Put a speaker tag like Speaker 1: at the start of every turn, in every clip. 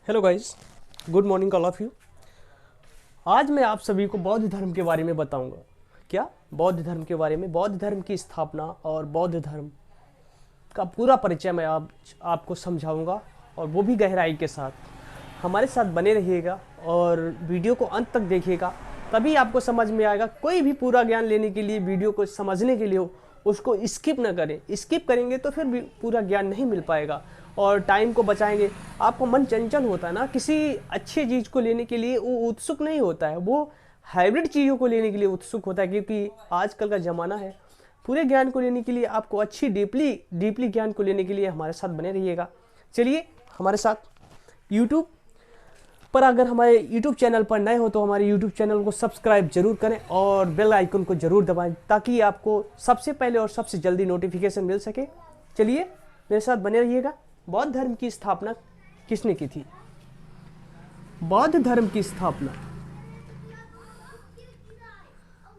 Speaker 1: Hello guys, good morning all of you. आज मैं आप सभी को बौद्ध धर्म के बारे में बताऊंगा। क्या? बौद्ध धर्म के बारे में, बौद्ध धर्म की स्थापना और बौद्ध धर्म का पूरा परिचय मैं आपको समझाऊंगा, और वो भी गहराई के साथ। हमारे साथ बने रहिएगा और वीडियो को अंत तक देखिएगा, तभी आपको समझ में आएगा। कोई भी पूरा ज्ञान लेने के लिए, वीडियो को समझने के लिए उसको स्किप ना करें। स्किप करेंगे तो फिर भी पूरा ज्ञान नहीं मिल पाएगा और टाइम को बचाएंगे। आपको मन चंचल होता है ना, किसी अच्छी चीज़ को लेने के लिए वो उत्सुक नहीं होता है, वो हाइब्रिड चीज़ों को लेने के लिए उत्सुक होता है, क्योंकि आजकल का ज़माना है। पूरे ज्ञान को लेने के लिए आपको अच्छी डीपली ज्ञान को लेने के लिए हमारे साथ बने रहिएगा। चलिए हमारे साथ। यूट्यूब पर अगर हमारे यूट्यूब चैनल पर नए हो तो हमारे यूट्यूब चैनल को सब्सक्राइब जरूर करें और बेल आइकन को जरूर दबाएं, ताकि आपको सबसे पहले और सबसे जल्दी नोटिफिकेशन मिल सके। चलिए मेरे साथ बने रहिएगा। बौद्ध धर्म की स्थापना किसने की थी? बौद्ध धर्म की स्थापना,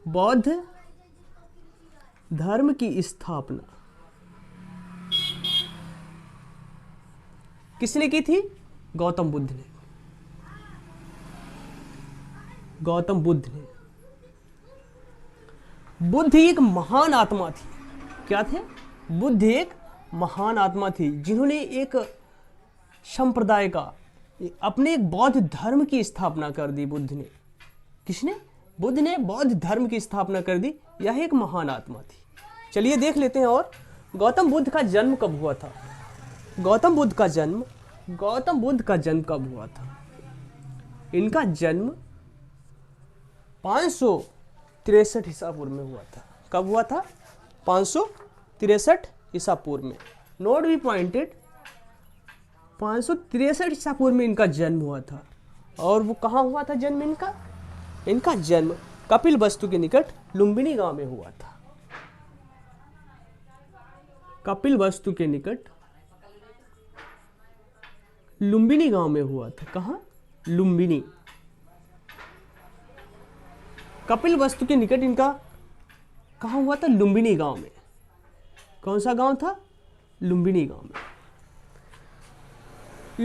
Speaker 1: बौद्ध धर्म की स्थापना किसने की थी? गौतम बुद्ध ने। गौतम बुद्ध ने। बुद्ध एक महान आत्मा थी। क्या थे? बुद्ध एक महान आत्मा थी, जिन्होंने एक संप्रदाय का, अपने एक बौद्ध धर्म की स्थापना कर दी। बुद्ध ने। किसने? बुद्ध ने बौद्ध धर्म की स्थापना कर दी। यह एक महान आत्मा थी। चलिए देख लेते हैं। और गौतम बुद्ध का जन्म कब हुआ था? गौतम बुद्ध का जन्म कब हुआ था? इनका जन्म 563 ईसा पूर्व में हुआ था। कब हुआ था? 563 ईसा पूर्व में। नोट बी पॉइंटेड, 563 ईसा पूर्व में इनका जन्म हुआ था। और वो कहाँ हुआ था जन्म इनका? इनका जन्म कपिलवस्तु के निकट लुम्बिनी गांव में हुआ था। कपिलवस्तु के निकट लुम्बिनी गांव में हुआ था। कहाँ? लुम्बिनी। कपिलवस्तु के निकट इनका कहाँ हुआ था? लुम्बिनी गांव में। कौन सा गांव था? लुम्बिनी गांव में।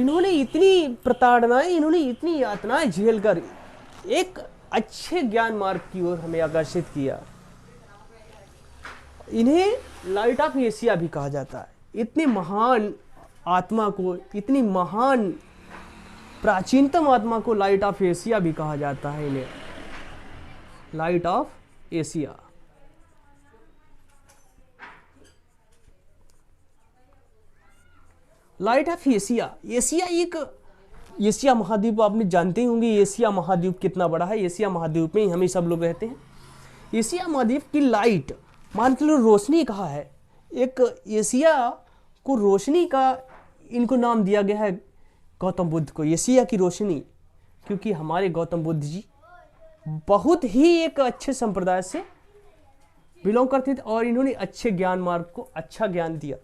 Speaker 1: इन्होंने इतनी प्रताड़नाएं, इन्होंने इतनी यातनाएं झेलकर एक अच्छे ज्ञान मार्ग की ओर हमें आकर्षित किया। इन्हें लाइट ऑफ एशिया भी कहा जाता है। इतनी महान आत्मा को, इतनी महान प्राचीनतम आत्मा को लाइट ऑफ एशिया भी कहा जाता है। इन्हें light of Asia. Light of Asia. Asia महाद्वीप आपने जानते होंगे। एशिया महाद्वीप कितना बड़ा है? एशिया महाद्वीप में ही हम सब लोग रहते हैं। एशिया महाद्वीप की लाइट, मान के लो रोशनी कहा है। एक एशिया को रोशनी का इनको नाम दिया गया है गौतम बुद्ध को, एशिया की रोशनी, क्योंकि हमारे गौतम बुद्ध जी बहुत ही एक अच्छे संप्रदाय से बिलोंग करते थे और इन्होंने अच्छे ज्ञान मार्ग को अच्छा ज्ञान दिया।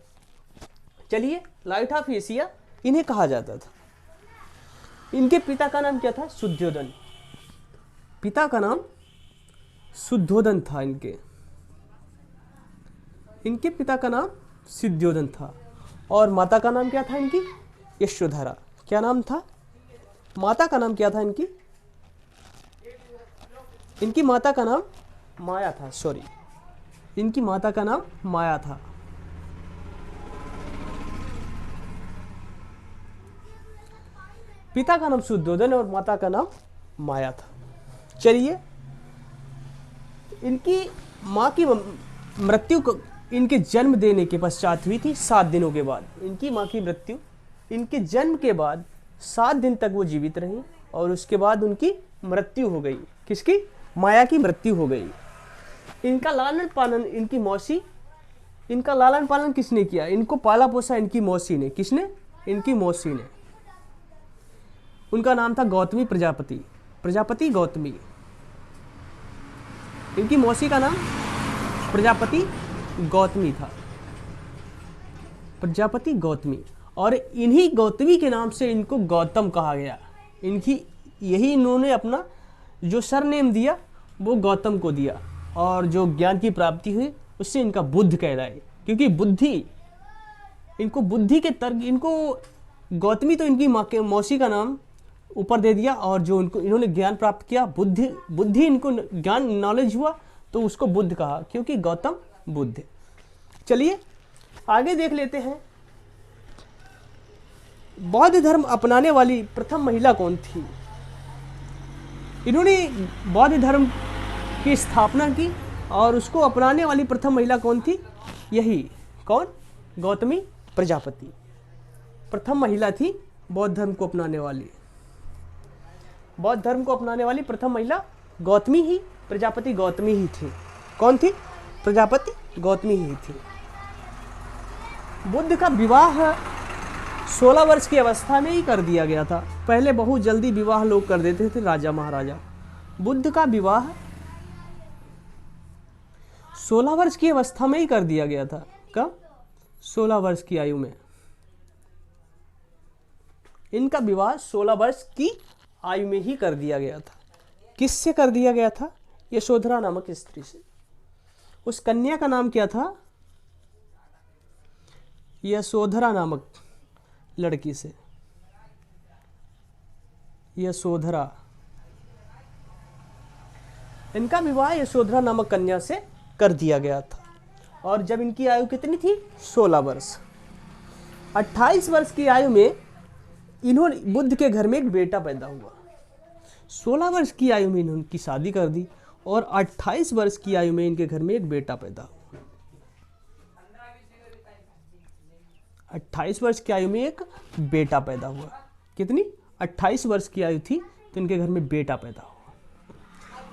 Speaker 1: चलिए, लाइट ऑफ एशिया इन्हें कहा जाता था। इनके पिता का नाम क्या था? शुद्धोधन। पिता का नाम शुद्धोधन था। इनके पिता का नाम शुद्धोधन था। और माता का नाम क्या था इनकी? यशोधरा। क्या नाम था? माता का नाम क्या था इनकी? इनकी माता का नाम माया था। सॉरी, इनकी माता का नाम माया था। पिता का नाम शुद्धोधन और माता का नाम माया था। चलिए, इनकी माँ की मृत्यु को इनके जन्म देने के पश्चात हुई थी 7 दिनों के बाद। इनकी माँ की मृत्यु इनके जन्म के बाद 7 दिन तक वो जीवित रही और उसके बाद उनकी मृत्यु हो गई। किसकी? माया की मृत्यु हो गई। इनका लालन पालन इनकी मौसी, इनका लालन पालन किसने किया? इनको पाला पोसा इनकी मौसी ने। किसने? इनकी मौसी ने। उनका नाम था गौतमी प्रजापति। प्रजापति गौतमी। इनकी मौसी का नाम प्रजापति गौतमी था। प्रजापति गौतमी। और इन्हीं गौतमी के नाम से इनको गौतम कहा गया। यही इन्होंने अपना जो सरनेम दिया वो गौतम को दिया, और जो ज्ञान की प्राप्ति हुई उससे इनका बुद्ध कहलाए, क्योंकि बुद्धि, इनको बुद्धि के तर्क, इनको गौतमी तो इनकी माँ के मौसी का नाम ऊपर दे दिया, और जो इनको इन्होंने ज्ञान प्राप्त किया, बुद्धि इनको ज्ञान नॉलेज हुआ, तो उसको बुद्ध कहा, क्योंकि गौतम बुद्ध। चलिए आगे देख लेते हैं, बौद्ध धर्म अपनाने वाली प्रथम महिला कौन थी। इन्होंने बौद्ध धर्म की स्थापना की और उसको अपनाने वाली प्रथम महिला कौन थी, यही कौन, गौतमी प्रजापति प्रथम महिला थी बौद्ध धर्म को अपनाने वाली। बौद्ध धर्म को अपनाने वाली प्रथम महिला गौतमी ही प्रजापति गौतमी ही थी। कौन थी, प्रजापति गौतमी ही थी। बुद्ध का विवाह 16 वर्ष की अवस्था में ही कर दिया गया था। पहले बहुत जल्दी विवाह लोग कर देते थे, राजा महाराजा। बुद्ध का विवाह 16 वर्ष की अवस्था में ही कर दिया गया था। कब, 16 वर्ष की आयु में। इनका विवाह 16 वर्ष की आयु में ही कर दिया गया था। किससे कर दिया गया था, यशोधरा नामक स्त्री से। उस कन्या का नाम क्या था, यशोधरा नामक लड़की से, यशोधरा। इनका विवाह यशोधरा नामक कन्या से कर दिया गया था। और जब इनकी आयु कितनी थी, 16 वर्ष। 28 वर्ष की आयु में इन्होंने बुद्ध के घर में एक बेटा पैदा हुआ। 16 वर्ष की आयु में इन्होंने उनकी शादी कर दी और 28 वर्ष की आयु में इनके घर में एक बेटा पैदा हुआ। 28 वर्ष की आयु में एक बेटा पैदा हुआ। कितनी, 28 वर्ष की आयु थी तो इनके घर में बेटा पैदा हुआ।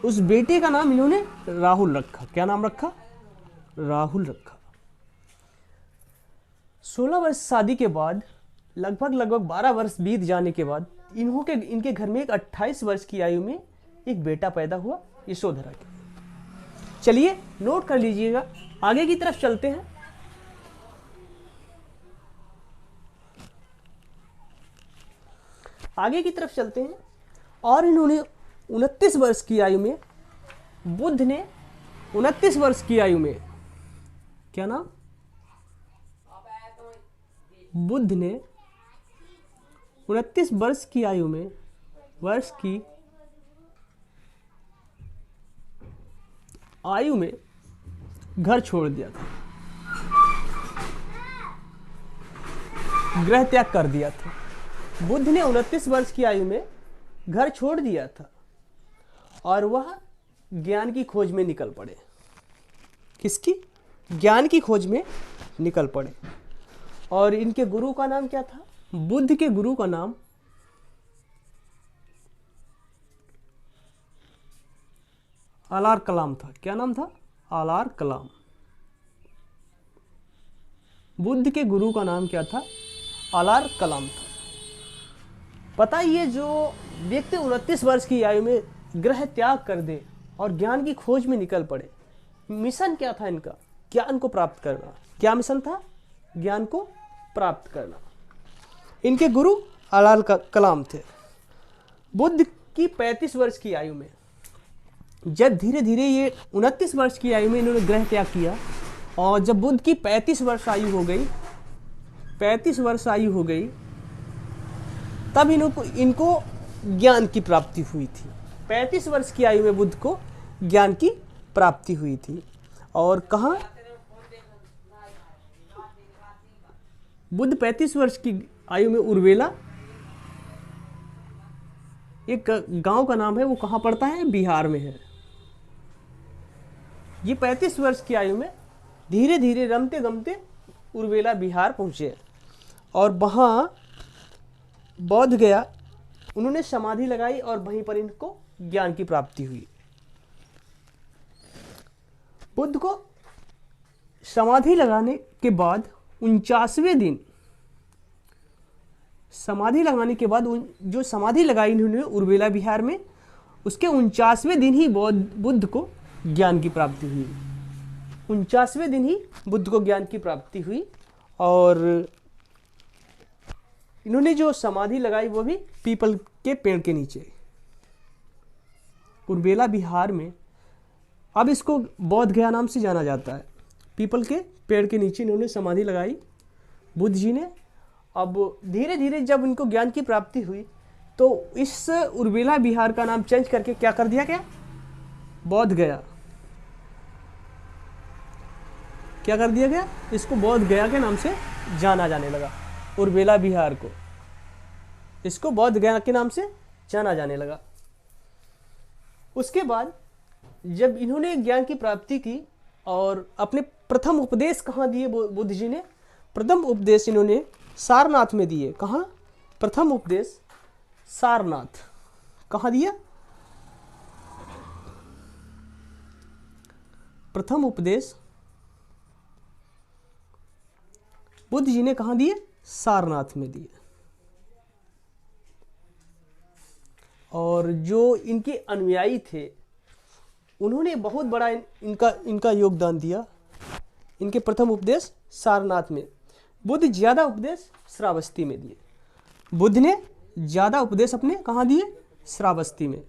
Speaker 1: उस बेटे का नाम इन्होंने राहुल रखा। क्या नाम रखा, राहुल रखा। 16 वर्ष शादी के बाद लगभग 12 वर्ष बीत जाने के बाद इनके घर में एक 28 वर्ष की आयु में एक बेटा पैदा हुआ, यशोधरा के। चलिए नोट कर लीजिएगा, आगे की तरफ चलते हैं। आगे की तरफ चलते हैं और इन्होंने 29 वर्ष की आयु में, बुद्ध ने 29 वर्ष की आयु में, क्या नाम, बुद्ध ने 29 वर्ष की आयु में, वर्ष की आयु में घर छोड़ दिया था, गृह त्याग कर दिया था। बुद्ध ने 29 वर्ष की आयु में घर छोड़ दिया था और वह ज्ञान की खोज में निकल पड़े। किसकी, ज्ञान की खोज में निकल पड़े। और इनके गुरु का नाम क्या था, बुद्ध के गुरु का नाम अलार कलाम था। क्या नाम था, अलार कलाम। बुद्ध के गुरु का नाम क्या था, अलार कलाम था। पता ये जो व्यक्ति 29 वर्ष की आयु में गृह त्याग कर दे और ज्ञान की खोज में निकल पड़े, मिशन क्या था इनका, ज्ञान को प्राप्त करना। क्या मिशन था, ज्ञान को प्राप्त करना। इनके गुरु अलार कलाम थे। बुद्ध की 35 वर्ष की आयु में, जब धीरे धीरे ये 29 वर्ष की आयु में इन्होंने गृह त्याग किया और जब बुद्ध की 35 वर्ष आयु हो गई, 35 वर्ष आयु हो गई, तब इनको ज्ञान की प्राप्ति हुई थी। 35 वर्ष की आयु में बुद्ध को ज्ञान की प्राप्ति हुई थी। और कहाँ, बुद्ध 35 वर्ष की आयु में उर्वेला, एक गांव का नाम है, वो कहाँ पड़ता है, बिहार में है। ये 35 वर्ष की आयु में धीरे धीरे रमते गमते उर्वेला बिहार पहुंचे और वहाँ बौद्ध गया, उन्होंने समाधि लगाई और वहीं पर इनको ज्ञान की प्राप्ति हुई। बुद्ध को समाधि लगाने के बाद 49वें दिन, समाधि लगाने के बाद जो समाधि लगाई इन्होंने उर्वेला बिहार में, उसके 49वें दिन ही बुद्ध को ज्ञान की प्राप्ति हुई। 49वें दिन ही बुद्ध को ज्ञान की प्राप्ति हुई। और इन्होंने जो समाधि लगाई वो भी पीपल के पेड़ के नीचे, उर्वेला बिहार में। अब इसको बौद्ध गया नाम से जाना जाता है। पीपल के पेड़ के नीचे इन्होंने समाधि लगाई बुद्ध जी ने, अब धीरे धीरे जब इनको ज्ञान की प्राप्ति हुई तो इस उर्मिला विहार का नाम चेंज करके क्या कर दिया गया, बोध गया। क्या कर दिया गया, इसको बोध गया के नाम से जाना जाने लगा। उर्मिला विहार को, इसको बोध गया के नाम से जाना जाने लगा। उसके बाद जब इन्होंने ज्ञान की प्राप्ति की और अपने प्रथम उपदेश कहाँ दिए बुद्ध जी ने, प्रथम उपदेश इन्होंने सारनाथ में दिए। कहाँ, प्रथम उपदेश सारनाथ, कहाँ दिया, प्रथम उपदेश बुद्ध जी ने कहाँ दिए, सारनाथ में दिए। और जो इनके अनुयायी थे उन्होंने बहुत बड़ा इनका योगदान दिया। इनके प्रथम उपदेश सारनाथ में, बुद्ध ज़्यादा उपदेश श्रावस्ती में दिए। बुद्ध ने ज़्यादा उपदेश अपने कहाँ दिए, श्रावस्ती में।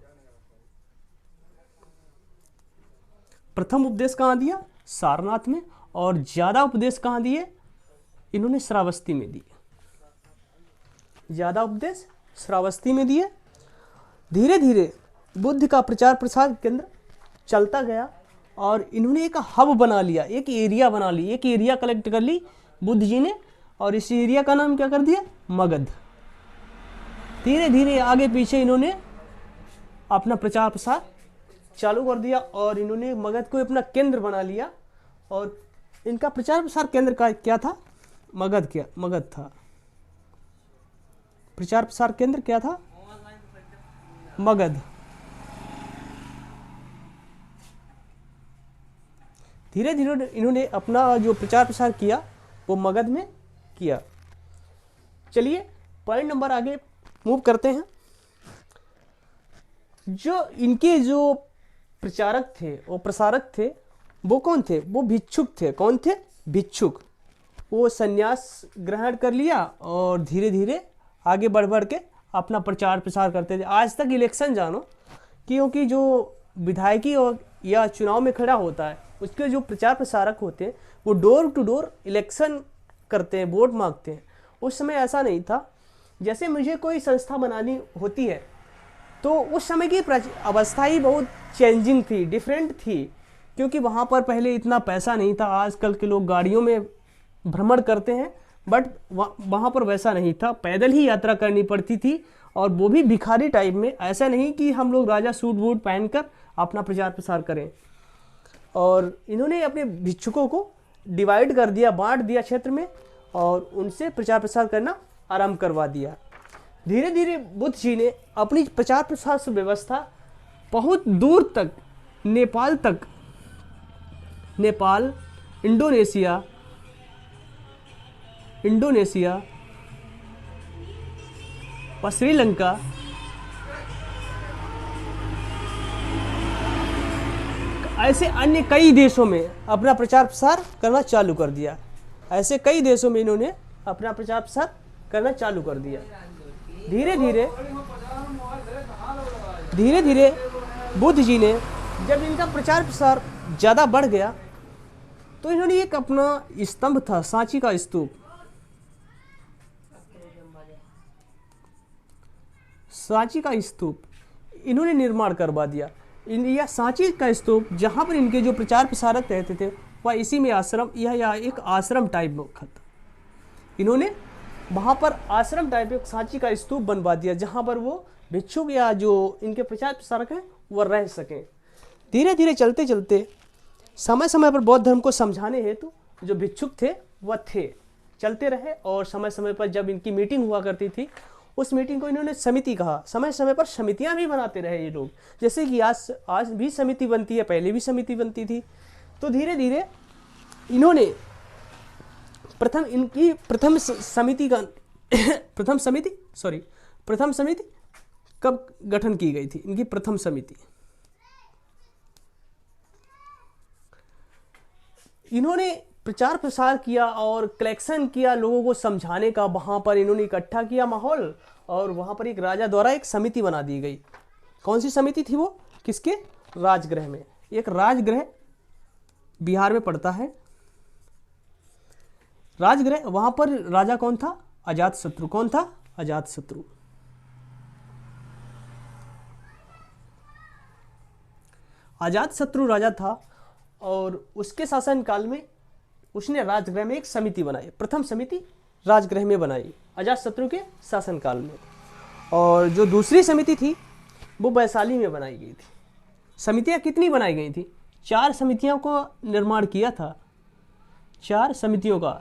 Speaker 1: प्रथम उपदेश कहाँ दिया, सारनाथ में, और ज़्यादा उपदेश कहाँ दिए, इन्होंने श्रावस्ती में दिए। ज़्यादा उपदेश श्रावस्ती में दिए। धीरे धीरे बुद्ध का प्रचार प्रसार केंद्र चलता गया और इन्होंने एक हब बना लिया, एक एरिया बना ली, एक एरिया कलेक्ट कर ली बुद्ध जी ने, और इस एरिया का नाम क्या कर दिया, मगध। धीरे धीरे आगे पीछे इन्होंने अपना प्रचार प्रसार चालू कर दिया और इन्होंने मगध को अपना केंद्र बना लिया। और इनका प्रचार प्रसार केंद्र का क्या था, मगध था। प्रचार प्रसार केंद्र क्या था, मगध। धीरे धीरे इन्होंने अपना जो प्रचार प्रसार किया वो मगध में किया। चलिए पॉइंट नंबर आगे मूव करते हैं। जो इनके जो प्रचारक थे, वो प्रसारक थे, वो कौन थे, वो भिक्षुक थे। कौन थे, भिक्षुक। वो सन्यास ग्रहण कर लिया और धीरे धीरे आगे बढ़ बढ़ के अपना प्रचार प्रसार करते थे। आज तक इलेक्शन जानो, क्योंकि जो विधायकी और या चुनाव में खड़ा होता है उसके जो प्रचार प्रसारक होते हैं वो डोर टू डोर इलेक्शन करते हैं, वोट मांगते हैं। उस समय ऐसा नहीं था। जैसे मुझे कोई संस्था बनानी होती है तो उस समय की अवस्था ही बहुत चेंजिंग थी, डिफरेंट थी, क्योंकि वहाँ पर पहले इतना पैसा नहीं था। आजकल के लोग गाड़ियों में भ्रमण करते हैं, बट वहाँ पर वैसा नहीं था। पैदल ही यात्रा करनी पड़ती थी, और वो भी भिखारी टाइप में। ऐसा नहीं कि हम लोग राजा सूट वूट पहनकर अपना प्रचार प्रसार करें। और इन्होंने अपने भिक्षुकों को डिवाइड कर दिया, बांट दिया क्षेत्र में, और उनसे प्रचार प्रसार करना आरंभ करवा दिया। धीरे धीरे बुद्ध जी ने अपनी प्रचार प्रसार व्यवस्था बहुत दूर तक, नेपाल तक, नेपाल, इंडोनेशिया और श्रीलंका, ऐसे अन्य कई देशों में अपना प्रचार प्रसार करना चालू कर दिया। ऐसे कई देशों में इन्होंने अपना प्रचार प्रसार करना चालू कर दिया। धीरे धीरे बुद्ध जी ने, जब इनका प्रचार प्रसार ज़्यादा बढ़ गया तो इन्होंने एक अपना स्तंभ था, सांची का स्तूप, सांची का स्तूप इन्होंने निर्माण करवा दिया। यह सांची का स्तूप जहाँ पर इनके जो प्रचार प्रसारक रहते थे वह इसी में आश्रम, यह एक आश्रम टाइप था। इन्होंने वहाँ पर आश्रम टाइप एक सांची का स्तूप बनवा दिया जहाँ पर वो भिक्षुक या जो इनके प्रचार प्रसारक हैं वह रह सकें। धीरे धीरे चलते चलते समय समय पर बौद्ध धर्म को समझाने हेतु जो भिक्षुक थे वह चलते रहे, और समय समय पर जब इनकी मीटिंग हुआ करती थी उस मीटिंग को इन्होंने समिति कहा। समय समय पर समितियां भी बनाते रहे ये लोग, जैसे कि आज भी समिति बनती है, पहले भी समिति बनती थी। तो धीरे धीरे इन्होंने प्रथम समिति कब गठन की गई थी? इनकी प्रथम समिति इन्होंने प्रचार प्रसार किया और कलेक्शन किया लोगों को समझाने का। वहाँ पर इन्होंने इकट्ठा किया माहौल, और वहाँ पर एक राजा द्वारा एक समिति बना दी गई। कौन सी समिति थी वो? किसके? राजगृह में। एक राजगृह बिहार में पड़ता है, राजगृह। वहाँ पर राजा कौन था? अजातशत्रु। कौन था? अजातशत्रु। अजातशत्रु राजा था और उसके शासनकाल में उसने राजगृह में एक समिति बनाई, प्रथम समिति राजगृह में बनाई अजातशत्रु के शासनकाल में। और जो दूसरी समिति थी वो वैशाली में बनाई गई थी। समितियां कितनी बनाई गई थी? 4 समितियों को निर्माण किया था। 4 समितियों का,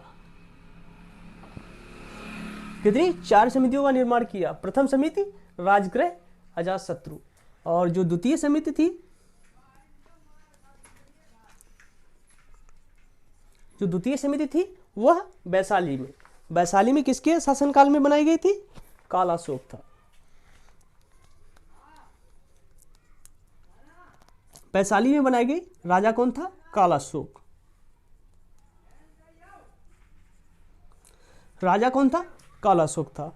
Speaker 1: कितनी? 4 समितियों का निर्माण किया। प्रथम समिति राजगृह अजातशत्रु, और जो द्वितीय समिति थी, जो द्वितीय समिति थी वह वैशाली में। वैशाली में किसके शासनकाल में बनाई गई थी? कालाशोक था। वैशाली में बनाई गई, राजा कौन था? कालाशोक। राजा कौन था? कालाशोक था।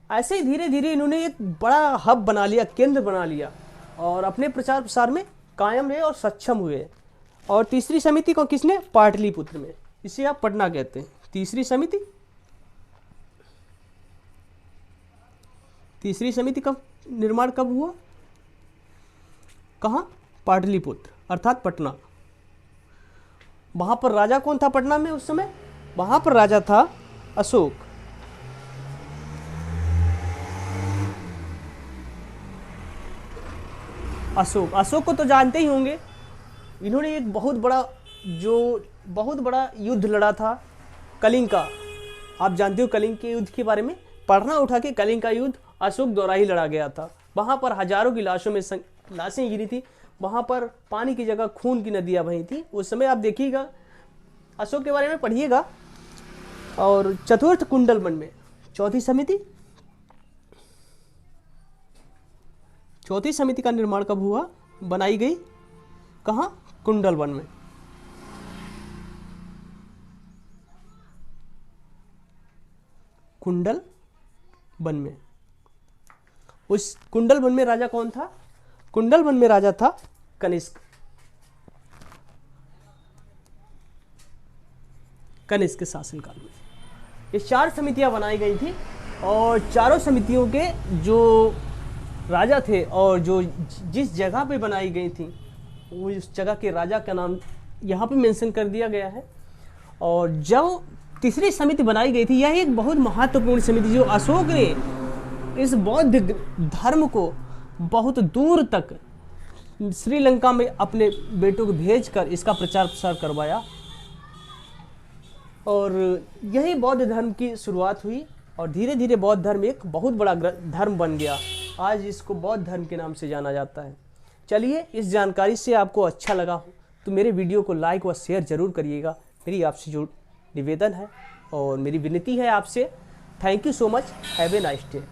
Speaker 1: ऐसे ही धीरे धीरे इन्होंने एक बड़ा हब बना लिया, केंद्र बना लिया, और अपने प्रचार प्रसार में कायम रहे और सक्षम हुए। और तीसरी समिति को किसने? पाटलिपुत्र में, इसे आप पटना कहते हैं। तीसरी समिति, तीसरी समिति का निर्माण कब हुआ? कहाँ? पाटलिपुत्र अर्थात पटना। वहां पर राजा कौन था पटना में उस समय? वहां पर राजा था अशोक। अशोक को तो जानते ही होंगे। इन्होंने एक बहुत बड़ा युद्ध लड़ा था, कलिंग का। आप जानते हो कलिंग के युद्ध के बारे में? पढ़ना उठा के, कलिंग का युद्ध अशोक द्वारा ही लड़ा गया था। वहां पर हजारों की लाशें गिरी थी। वहां पर पानी की जगह खून की नदियां बही थी। उस समय आप देखिएगा, अशोक के बारे में पढ़िएगा। और चतुर्थ कुंडलवन में चौथी समिति का निर्माण कब हुआ? बनाई गई कहाँ? कुंडलवन में। कुंडलवन में। उस कुंडलवन में राजा कौन था? कुंडलवन में राजा था कनिष्क। कनिष्क के शासनकाल में ये 4 समितियां बनाई गई थी। और चारों समितियों के जो राजा थे और जो जिस जगह पे बनाई गई थी, वो उस जगह के राजा का नाम यहाँ पे मेंशन कर दिया गया है। और जब तीसरी समिति बनाई गई थी, यह एक बहुत महत्वपूर्ण समिति, जो अशोक ने इस बौद्ध धर्म को बहुत दूर तक श्रीलंका में अपने बेटों को भेजकर इसका प्रचार प्रसार करवाया। और यही बौद्ध धर्म की शुरुआत हुई और धीरे धीरे बौद्ध धर्म एक बहुत बड़ा धर्म बन गया। आज इसको बौद्ध धर्म के नाम से जाना जाता है। चलिए, इस जानकारी से आपको अच्छा लगा हो तो मेरे वीडियो को लाइक व शेयर जरूर करिएगा। मेरी आपसे जो निवेदन है और मेरी विनती है आपसे। Thank you so much. Have a nice day.